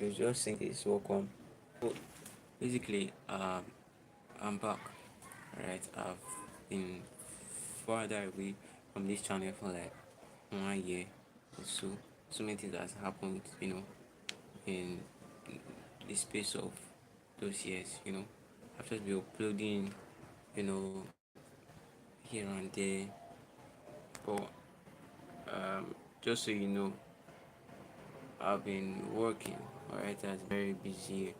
You're just saying this, welcome. So basically, I'm back. Right, I've been further away from this channel for like 1 year or so. So many things has happened, in the space of those years. I've just been uploading, you know, here and there. But just so you know, I've been working. Alright, that's very busy.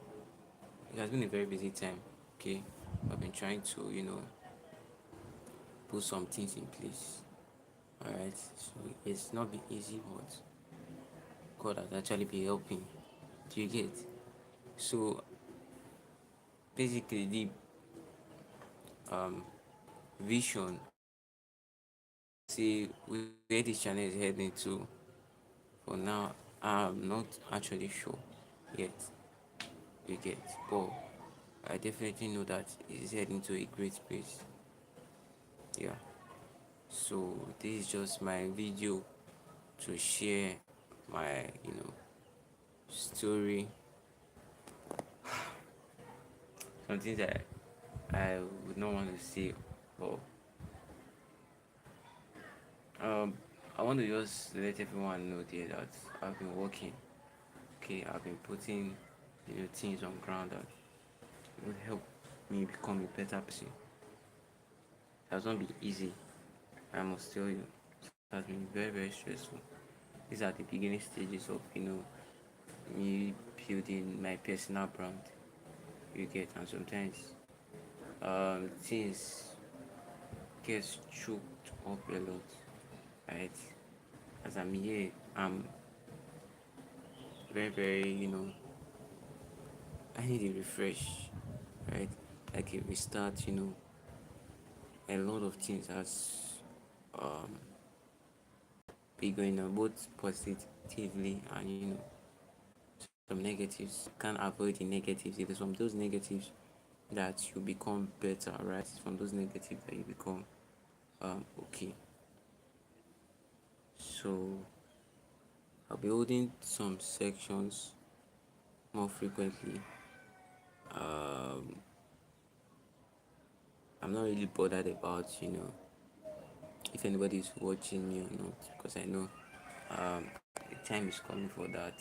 It has been a very busy time. Okay, I've been trying to, put some things in place. Alright, so it's not been easy, but God has actually been helping. Do you get? So basically, the um vision, see where this channel is heading to. For now, I'm not actually sure yet. You get, but I definitely know that it's heading to a great place. Yeah. So this is just my video to share my story, something that I would not want to say, but um I want to just let everyone know there that I've been working. Okay, I've been putting things on ground that would help me become a better person. It has not been easy, I must tell you. It has been very, very stressful. These are the beginning stages of me building my personal brand. You get, and sometimes things gets choked up a lot, right? As I'm here, I'm very, very, I need a refresh, right? Like a restart, a lot of things has um be going on, both positively and some negatives. Can't avoid the negatives. It is from those negatives that you become better, right? It's from those negatives that you become okay. So I'll be holding some sections more frequently. um I'm not really bothered about if anybody is watching me or not, because I know the time is coming for that.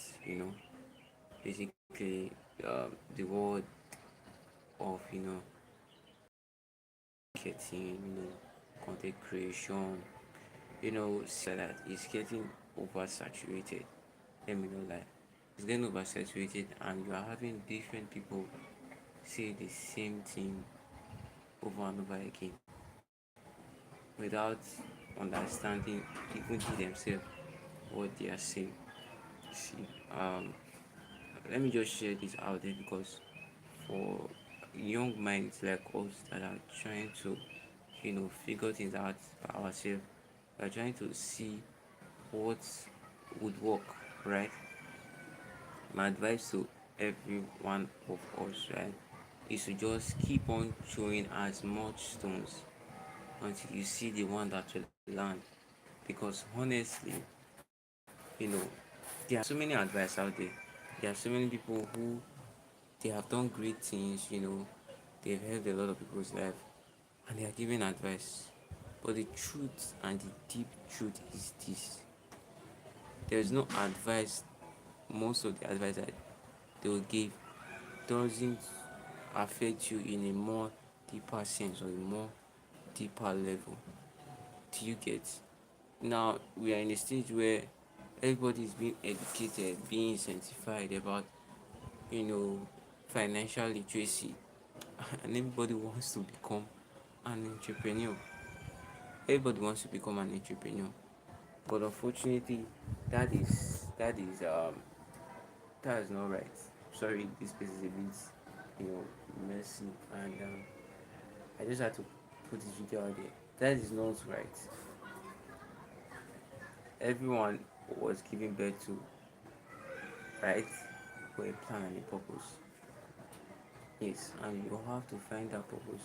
Basically, the world of marketing, content creation, so that it's getting oversaturated. Let me know, like, it's getting oversaturated, and you are having different people say the same thing over and over again without understanding even to themselves what they are saying. See, let me just share this out there, because for young minds like us that are trying to figure things out by ourselves, we are trying to see what would work, right? My advice to every one of us, right, is to just keep on throwing as much stones until you see the one that will land. Because honestly, you know there are so many advice out there. There are so many people who they have done great things. They've helped a lot of people's life, and they are giving advice. But the truth, and the deep truth, is this: there is no advice. Most of the advice that they will give doesn't affect you in a more deeper sense, or a more deeper level. Do you get? Now we are in a stage where everybody is being educated, being incentivized about you know financial literacy, and everybody wants to become an entrepreneur. Everybody wants to become an entrepreneur, but unfortunately, that is that is that is not right. Sorry, this place is a bit messy, and I just had to put this video out there. That is not right. Everyone was given birth to, right, for a plan and a purpose. Yes, and you have to find that purpose.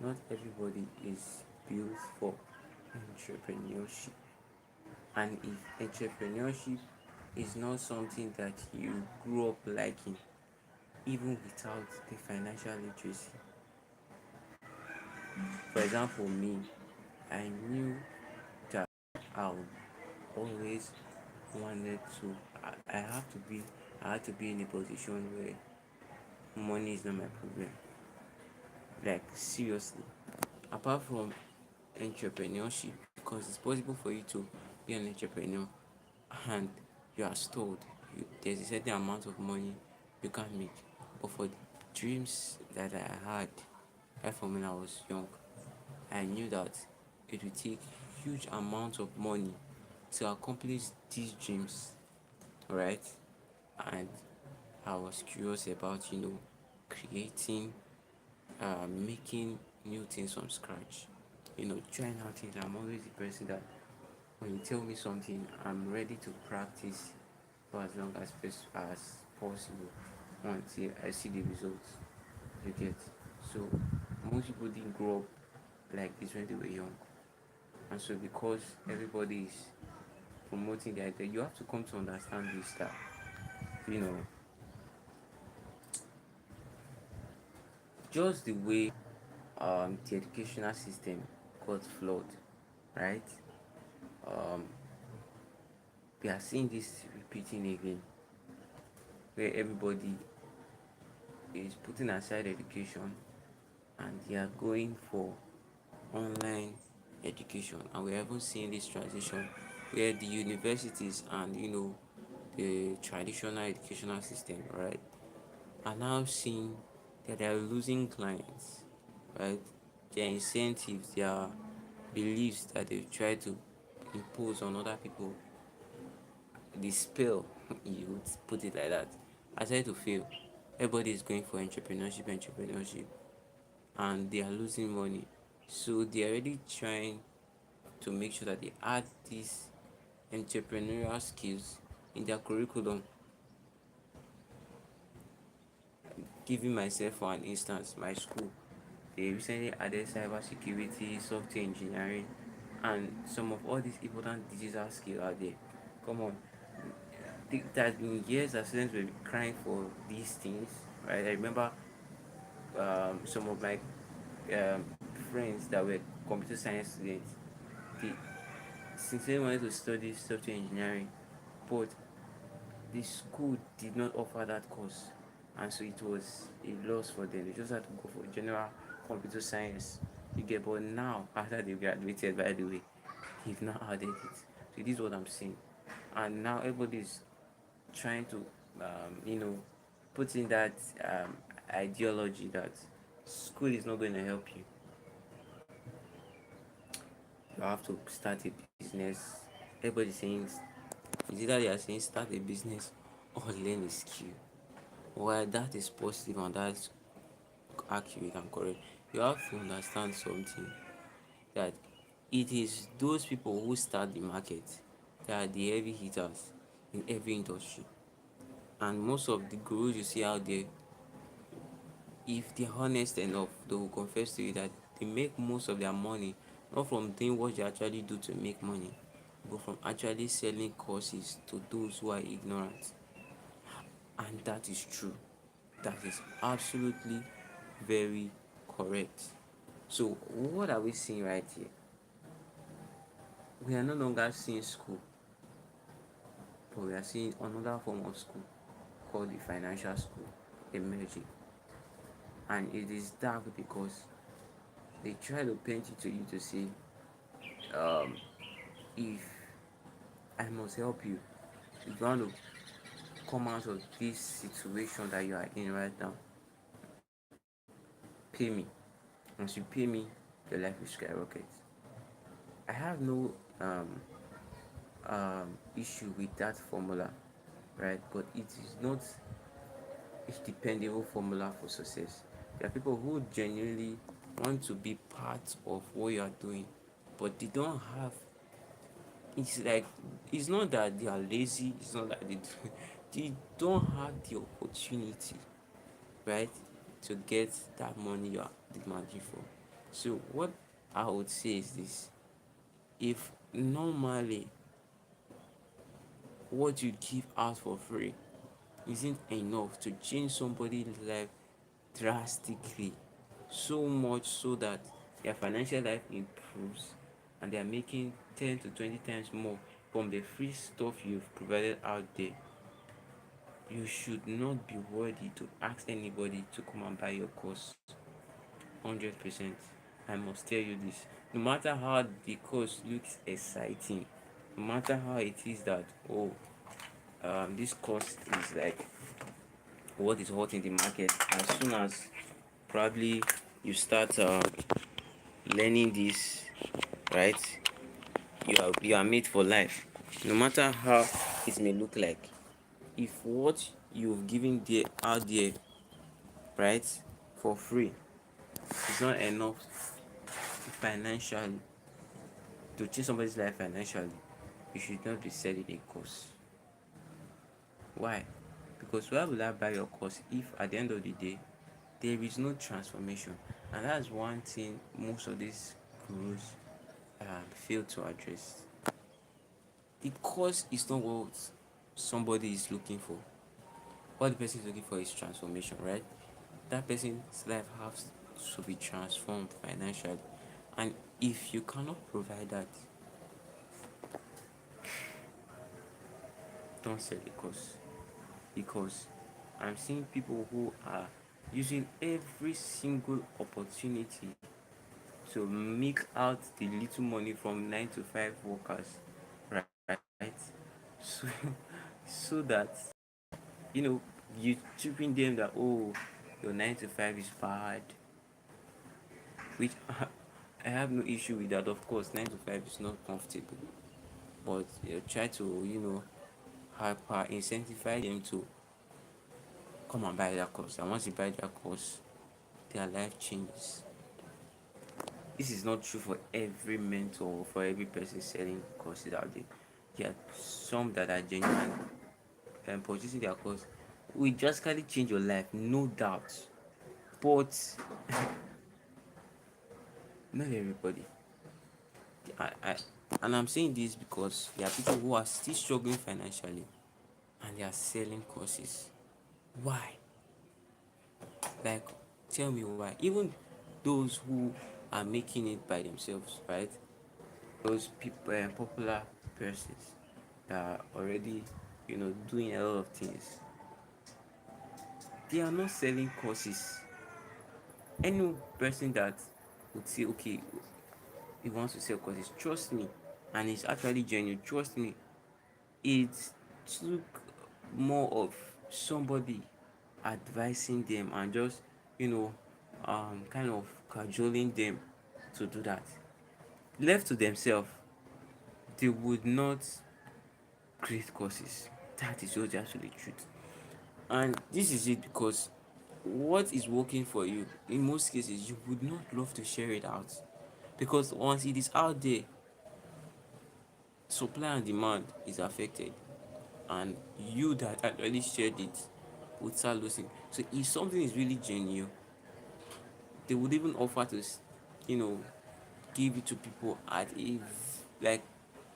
Not everybody is built for entrepreneurship. And if entrepreneurship is not something that you grew up liking, even without the financial literacy. For example, me, I knew that I would always wanted to, I have to be, I had to be in a position where money is not my problem. Like, seriously. Apart from entrepreneurship, because it's possible for you to be an entrepreneur and you are told there's a certain amount of money you can make. But for the dreams that I had right from when I was young, I knew that it would take huge amounts of money to accomplish these dreams, right? And I was curious about, creating, making new things from scratch, trying out things. I'm always the person that when you tell me something, I'm ready to practice for as long as possible until I see the results. You get? So most people didn't grow up like this when they were young, and so because everybody is promoting the idea, you have to come to understand this that you know just the way the educational system got flawed, right? Um, we are seeing this repeating again, where everybody is putting aside education and they are going for online education, and we're even seeing this transition where the universities and the traditional educational system, right, are now seeing that they are losing clients, right? Their incentives, their beliefs that they try to impose on other people, the spell, you would put it like that, are trying to fail. Everybody is going for entrepreneurship, and they are losing money. So they are already trying to make sure that they add these entrepreneurial skills in their curriculum. Giving myself for an instance, my school, they recently added cybersecurity, software engineering, and some of all these important digital skills out there. Come on, it has been years that students were crying for these things, right? I remember some of my um, friends that were computer science students. They sincerely wanted to study software engineering, but the school did not offer that course, and so it was a loss for them. They just had to go for general computer science. You get, but now after they graduated, by the way, they've now added it. So this is what I'm saying, and now everybody's trying to, put in that ideology that school is not going to help you. You have to start a business. Everybody's saying it's either they are saying start a business or learn a skill. While that is positive and that's accurate and correct, you have to understand something, that it is those people who start the market that are the heavy hitters in every industry. And most of the gurus you see out there, if they're honest enough, they will confess to you that they make most of their money not from doing what they actually do to make money, but from actually selling courses to those who are ignorant. And that is true. That is absolutely very correct. So, what are we seeing right here? We are no longer seeing school, but we are seeing another form of school called the financial school emerging. And it is dark because they try to paint it to you to say, um, if I must help you, if you want to come out of this situation that you are in right now, pay me. Once you pay me, your life will skyrocket. I have no issue with that formula, right? But it is not a dependable formula for success. There are people who genuinely want to be part of what you are doing, but they don't have. It's like, it's not that they are lazy. It's not that they don't have the opportunity, right, to get that money you are demanding for. So what I would say is this: if normally what you give out for free isn't enough to change somebody's life drastically, so much so that their financial life improves and they are making 10 to 20 times more from the free stuff you've provided out there. You should not be worthy to ask anybody to come and buy your course. 100%. I must tell you this. No matter how the course looks exciting, no matter how it is that, oh, this course is like what is hot in the market, as soon as probably you start learning this, right, you are made for life. No matter how it may look like, if what you've given there out there, right, for free is not enough financially to change somebody's life financially, you should not be selling a course. Why? Because why will I buy your course if at the end of the day there is no transformation? And that's one thing most of these gurus fail to address. The course is not what somebody is looking for. What the person is looking for is transformation, right? That person's life has to be transformed financially. And if you cannot provide that, don't sell the course. Because I'm seeing people who are using every single opportunity to make out the little money from 9 to 5 workers, right? So, so that you tripping them that, oh, your 9 to 5 is bad, which I have no issue with that. Of course, 9 to 5 is not comfortable, but you try to hyper incentivize them to come and buy that course, and once you buy that course, their life changes. This is not true for every mentor or for every person selling courses out there. There are some that are genuine and purchasing their course will drastically change your life, no doubt. But not everybody. I and I'm saying this because there are people who are still struggling financially and they are selling courses. Why? Like, tell me why. Even those who are making it by themselves, right? Those people, popular persons that are already, doing a lot of things. They are not selling courses. Any person that would say, okay, he wants to sell courses, trust me, and it's actually genuine, trust me, it took more of somebody advising them and just, you know, kind of cajoling them to do that. Left to themselves, they would not create courses. That is just the absolute truth. And this is it because what is working for you, in most cases, you would not love to share it out. Because once it is out there, supply and demand is affected. And you that actually shared it would start losing. So if something is really genuine, they would even offer to, you know, give it to people at a like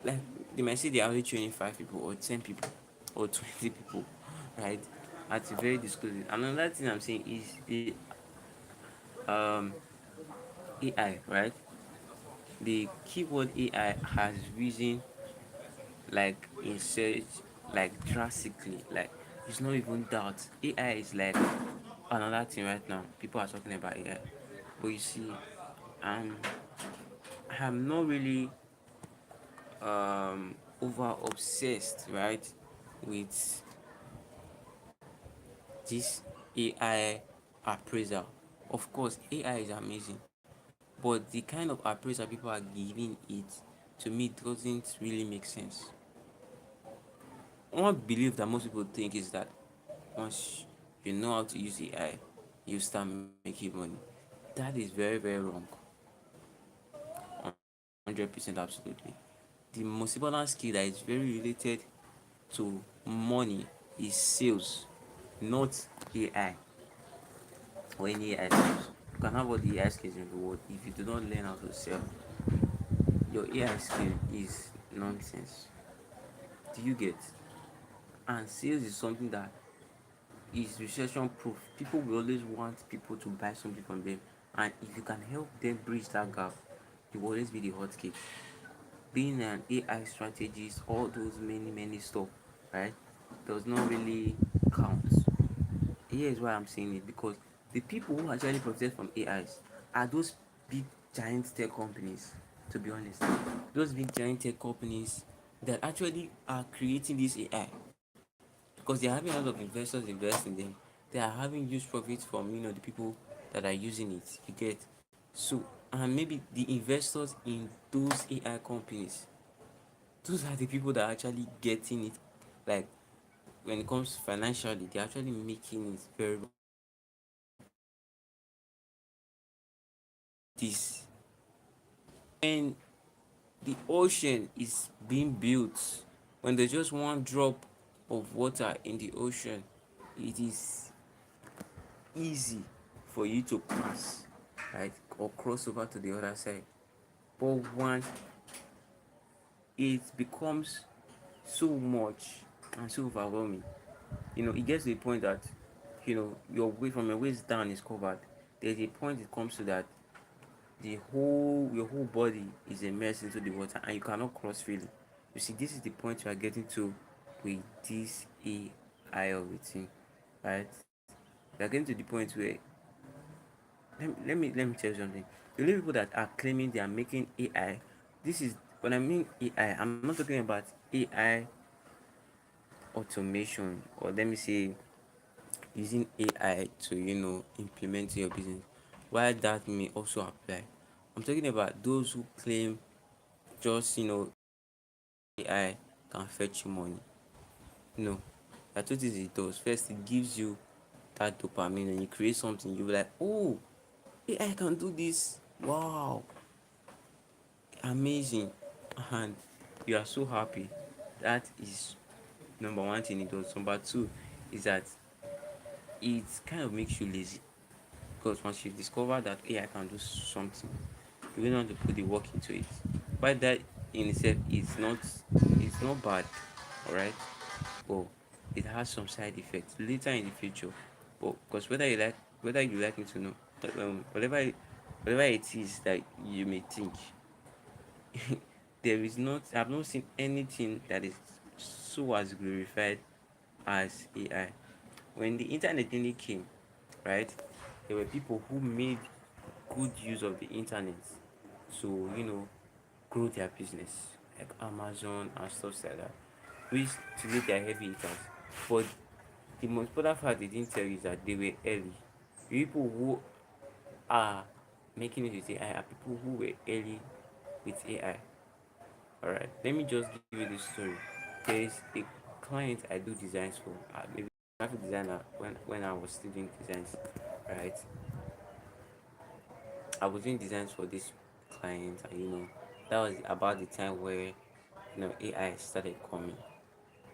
like they might say they're only training 5 people or 10 people or 20 people, right? At a very disclosed. Another thing I'm saying is the um AI, right? The keyword AI has risen like in search like drastically. Like it's not even doubt. AI is like another thing right now. People are talking about AI. But you see, um I'm not really over obsessed, right, with this AI appraisal. Of course, AI is amazing, but the kind of appraisal people are giving it to me doesn't really make sense. One belief that most people think is that once you know how to use AI, you start making money. That is very, very wrong. 100% absolutely. The most important skill that is very related to money is sales, not AI or any AI skills. You can have all the AI skills in the world. If you do not learn how to sell, your AI skill is nonsense. Do you get? And sales is something that is recession proof. People will always want people to buy something from them, and if you can help them bridge that gap, you will always be the hot cake. Being an AI strategist, all those many stuff, right, does not really count. Here is why I'm saying it, because the people who actually profit from AIs are those big giant tech companies. To be honest, those big giant tech companies that actually are creating this AI, because they're having a lot of investors invest in them. They are having huge profits from the people that are using it. You get. So, and maybe the investors in those AI companies, those are the people that are actually getting it. Like, when it comes financially, they're actually making it very. This, when the ocean is being built, when there's just one drop of water in the ocean, it is easy for you to pass, right, or cross over to the other side. But when it becomes so much and so overwhelming, it gets to a point that your way from your waist down is covered. There's a point it comes to that your whole body is immersed into the water and you cannot cross freely. You see, this is the point you are getting to with this AI of a thing, right? You are getting to the point where, let me tell you something. The only people that are claiming they are making AI, this is when I mean AI, I'm not talking about AI automation, or let me say using AI to implement your business. While that may also apply, I'm talking about those who claim just AI can fetch you money. No, I told you it does. First, it gives you that dopamine, and you create something. You be like, oh, AI can do this. Wow, amazing, and you are so happy. That is number one thing it does. Number two is that it kind of makes you lazy, because once you discover that AI can do something, you will not want to put the work into it. But that in itself is not bad, all right. But it has some side effects later in the future. But because whether you like me to know, whatever it is that you may think, I've not seen anything that is so as glorified as AI. When the internet only came, right, there were people who made good use of the internet to grow their business, like Amazon and stuff like that, which today they are heavy eaters. But the most important fact they didn't tell you is that they were early. People who are making it with AI are people who were early with AI. Alright, let me just give you this story. There is a client I do designs for. Maybe graphic designer when I was studying designs. Right, I was doing designs for this client, and that was about the time where AI started coming,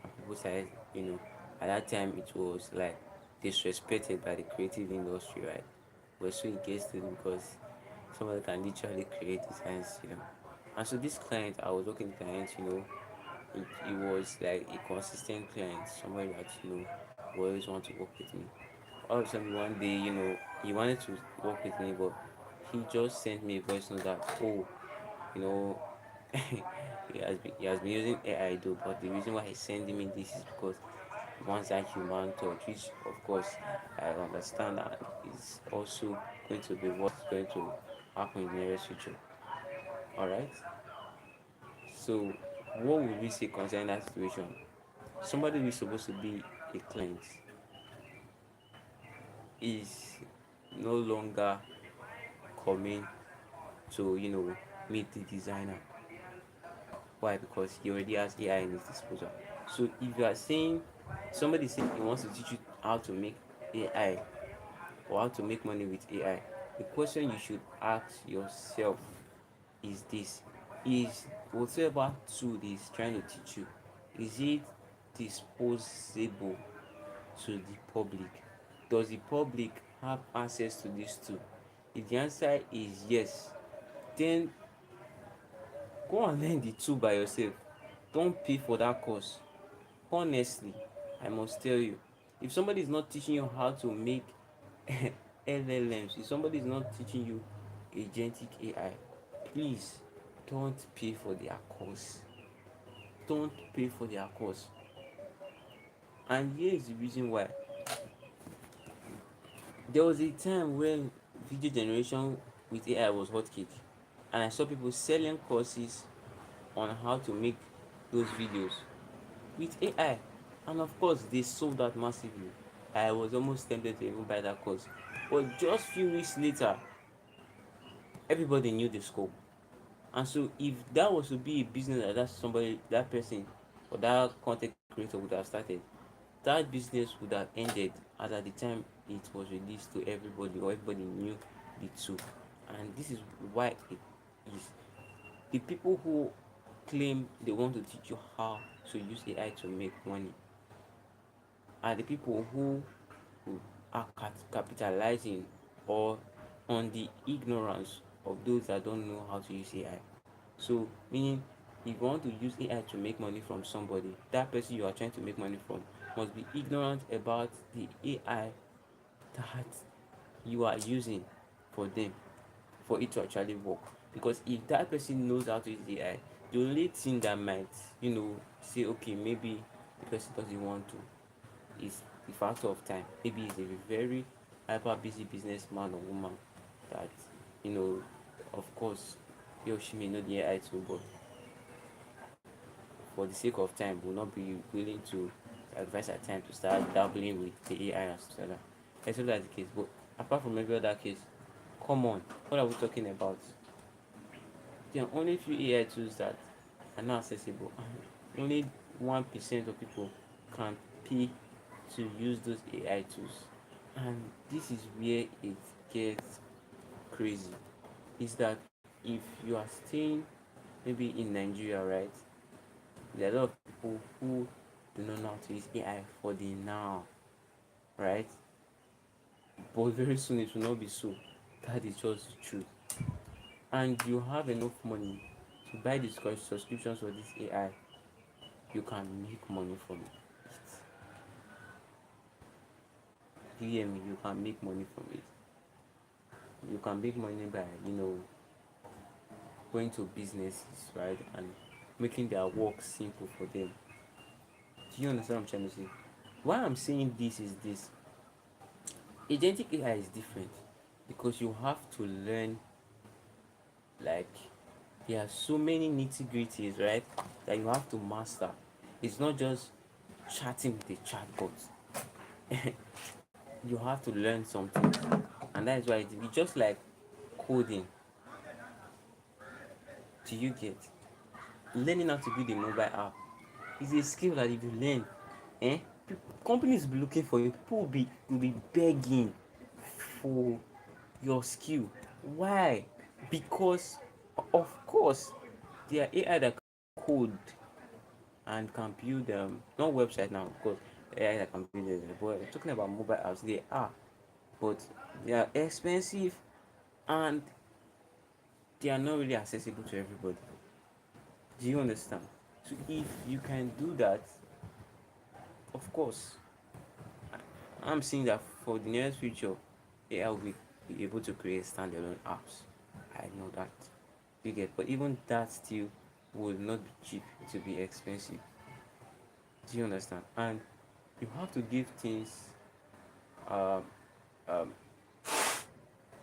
and people started, at that time it was like disrespected by the creative industry, right? But so it gets to it because somebody can literally create designs. And so this client, I was working with clients, it was like a consistent client, somebody that will always want to work with me. All of a sudden one day, he wanted to work with me, but he just sent me a voice note that, oh, you know he has been using AI though, but the reason why he's sending me this is because he wants that human touch, which of course I understand that is also going to be what's going to happen in the nearest future. Alright. So what would we say concerning that situation? Somebody who is supposed to be a client is no longer coming to meet the designer. Why? Because he already has AI in his disposal. So if you are saying somebody saying he wants to teach you how to make AI or how to make money with AI, the question you should ask yourself is this: is whatever tool is trying to teach you, is it disposable to the public? Does the public have access to this tool? If the answer is yes, then go and learn the tool by yourself. Don't pay for that course. Honestly, I must tell you, if somebody is not teaching you how to make LLMs, if somebody is not teaching you agentic AI, please don't pay for their course. Don't pay for their course. And here is the reason why. There was a time when video generation with AI was hot cake, and I saw people selling courses on how to make those videos with AI. And of course, they sold that massively. I was almost tempted to even buy that course. But just few weeks later, everybody knew the scope. And so if that was to be a business that person or that content creator would have started, that business would have ended as at the time it was released to everybody, or everybody knew the tool. And this is why it is. The people who claim they want to teach you how to use AI to make money are the people who are capitalizing or on the ignorance of those that don't know how to use AI. So, meaning, if you want to use AI to make money from somebody, that person you are trying to make money from must be ignorant about the AI that you are using for them, for it to actually work. Because if that person knows how to use AI, the only thing that might, say, okay, maybe the person doesn't want to, is the factor of time. Maybe he's a very hyper busy businessman or woman that, you know, of course, he or she may know the AI tool, but for the sake of time, will not be willing to sacrifice our time to start dabbling with the AI and stuff like that. Except that's the case. But apart from every other case, come on, what are we talking about? There are only few AI tools that are not accessible. Only 1% of people can pay to use those AI tools. And this is where it gets crazy. Is that if you are staying maybe in Nigeria, right? There are a lot of people who do not know how to use AI for the now, right? But very soon it will not be so. That is just the truth. And you have enough money to buy the subscriptions for this AI, you can make money from it. Do you hear me? You can make money from it. You can make money by, going to businesses, right? And making their work simple for them. Do you understand what I'm trying to say? Why I'm saying this is this. Agentic AI is different because you have to learn, like, there are so many nitty gritties, right? That you have to master. It's not just chatting with a chatbot. You have to learn something. And that is why it's just like coding. Do you get? Learning how to build a mobile app is a skill that if you learn, eh, companies will be looking for you. People will be begging for your skill. Why? Because of course there are AI that can code and can build not website now, of course AI that can build it, but talking about mobile apps, they are, but they are expensive and they are not really accessible to everybody. Do you understand? So if you can do that, of course, I'm seeing that for the nearest future, AI will be able to create standalone apps. I know that. You get, but even that still will not be cheap. It will be expensive. Do you understand? And you have to give things. Um, um,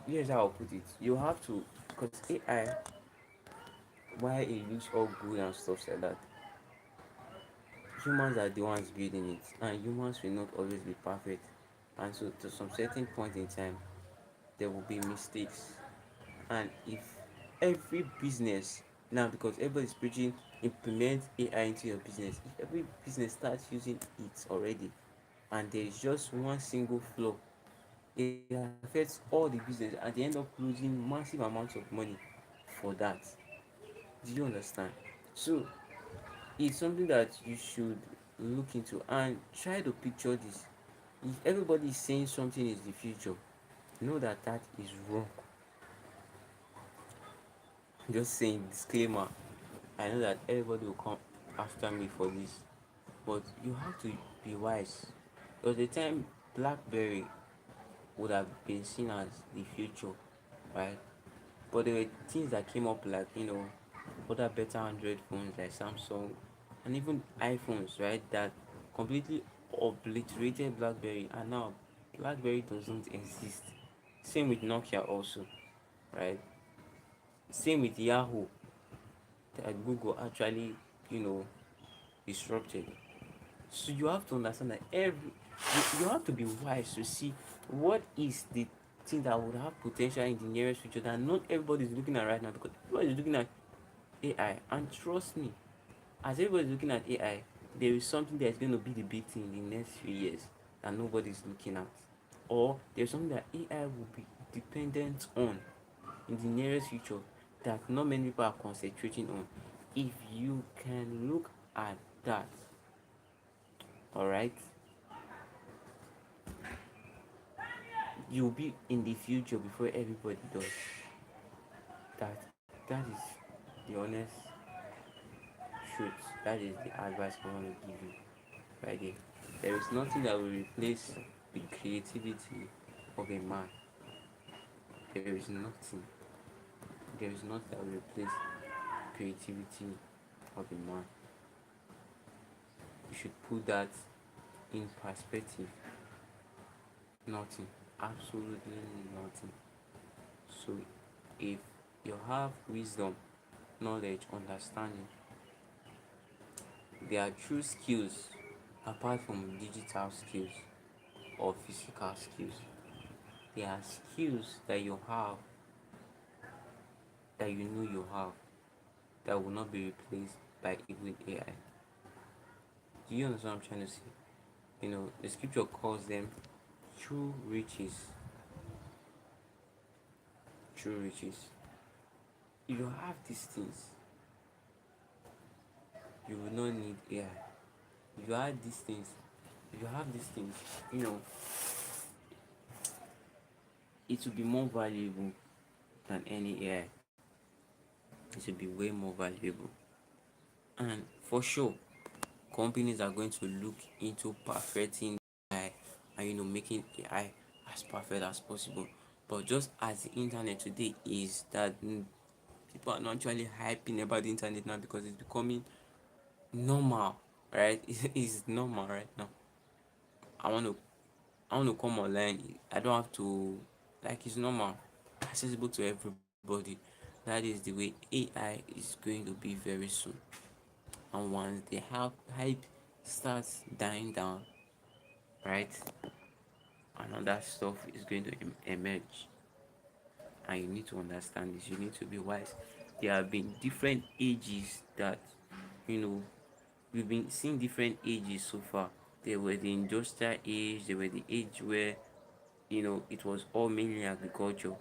Here's how I'll put it. You have to, because AI, while it looks all good and stuff like that, humans are the ones building it, and humans will not always be perfect. And so, to some certain point in time, there will be mistakes. And if every business now, because everybody's preaching implement AI into your business, if every business starts using it already, and there is just one single flaw, it affects all the business, and they end up losing massive amounts of money for that. Do you understand? So it's something that you should look into and try to picture this. If everybody is saying something is the future, know that that is wrong. Just saying disclaimer. I know that everybody will come after me for this, but you have to be wise. There was a time BlackBerry would have been seen as the future, right? But there were things that came up like other better Android phones like Samsung and even iPhones, right? That completely obliterated BlackBerry, and now BlackBerry doesn't exist. Same with Nokia also, right? Same with Yahoo that Google actually, you know, disrupted. So you have to understand that you have to be wise to see what is the thing that would have potential in the nearest future that not everybody is looking at right now, because everybody is looking at AI. And trust me, as everybody is looking at AI, there is something that is going to be the big thing in the next few years that nobody is looking at. Or there's something that AI will be dependent on in the nearest future that not many people are concentrating on. If you can look at that, all right, you'll be in the future before everybody does. That is the honest truth. That is the advice I want to give you right there. There is nothing that will replace the creativity of a man. There is nothing. There is nothing that will replace creativity of a man. You should put that in perspective. Nothing. Absolutely nothing. So if you have wisdom, knowledge, understanding, there are true skills apart from digital skills or physical skills. There are skills that you have, that you know you have, that will not be replaced by with AI. Do you understand what I'm trying to say? The scripture calls them true riches. True riches. If you have these things, you will not need AI. If you have these things, if you have these things, you know, it will be more valuable than any AI. It will be way more valuable. And for sure, companies are going to look into perfecting AI and making AI as perfect as possible. But just as the internet today is, that people are not actually hyping about the internet now because it's becoming normal, right? It's normal right now. I want to I want to come online. I don't have to, like, it's normal, accessible to everybody. That is the way AI is going to be very soon. And once the hype starts dying down, right, another stuff is going to emerge. And you need to understand this. You need to be wise. There have been different ages that, you know, we've been seeing different ages so far. There were the industrial age, there were the age where it was all mainly agriculture.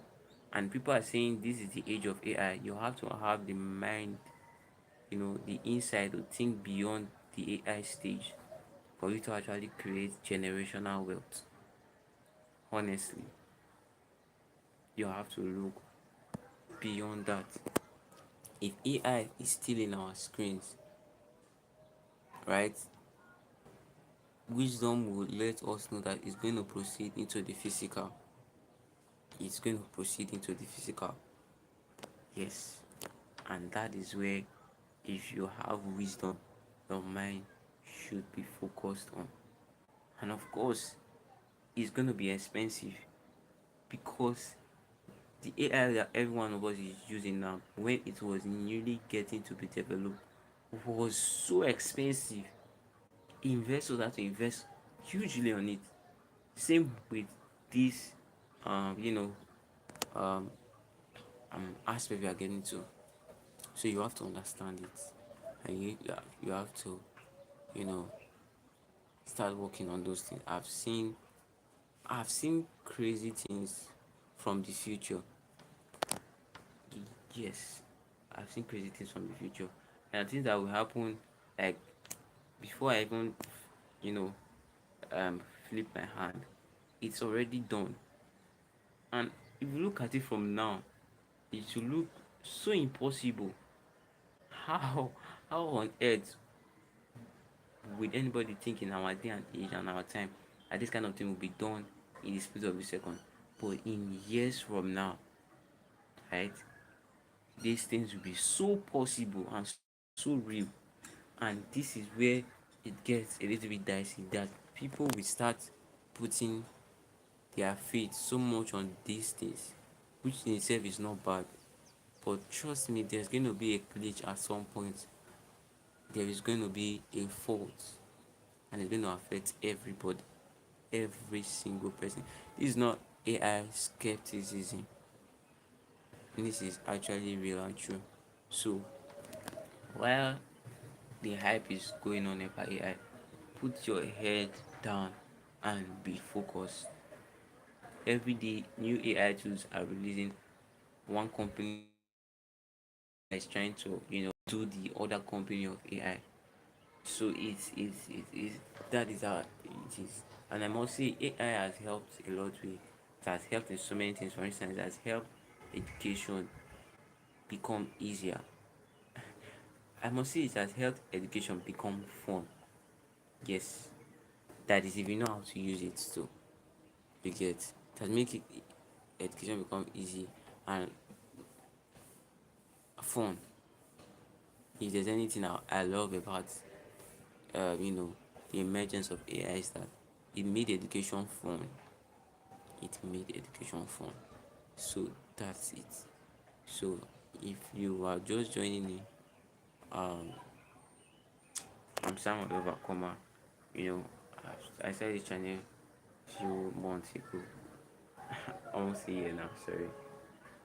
And people are saying this is the age of AI. You have to have the mind, the insight to think beyond the AI stage for you to actually create generational wealth. Honestly, you have to look beyond that. If AI is still in our screens, right, wisdom will let us know that it's going to proceed into the physical. It's going to proceed into the physical. Yes. And that is where, if you have wisdom, your mind should be focused on. And of course, it's going to be expensive, because the AI that every one of us is using now, when it was newly getting to be developed, was so expensive. Investors had to invest hugely on it. Same with this, um, you know, um, aspect we are getting to. So you have to understand it, and you have to, you know, start working on those things. I've seen crazy things from the future. Yes, I've seen crazy things from the future, and things that will happen, like, before I even, you know, flip my hand. It's already done. And if you look at it from now, it will look so impossible. How how on earth with anybody think in our day and age and our time that this kind of thing will be done in the split of a second. But in years from now, right, these things will be so possible and so real. And this is where it gets a little bit dicey, that people will start putting their faith so much on these things, which in itself is not bad. But trust me, there's going to be a glitch at some point. There is going to be a fault, and it's going to affect everybody, every single person. This is not AI skepticism. This is actually real and true. So while the hype is going on about AI, put your head down and be focused. Every day, new AI tools are releasing. One company is trying to, do the other company of AI. So it's that is how it is. And I must say, AI has helped a lot with. It has helped in so many things. For instance, it has helped education become easier. I must say, it has helped education become fun. Yes, that is if you know how to use it. So you get it has make it education become easy and fun. If there's anything I love about the emergence of AI is that it made education fun. It made education fun. So that's it. So if you are just joining me, um, I'm Samuel Overcomer. You know, I started this channel few months ago, almost a year now. Sorry.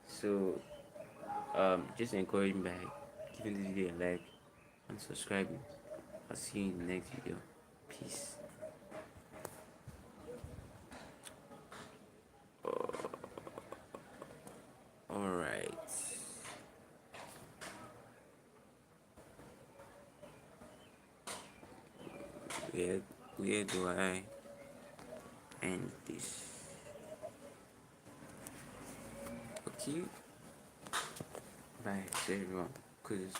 So just encourage me by giving this video a like and subscribing. I'll see you in the next video. Peace. All right. Where where do I end this? Okay. Bye to everyone. Cause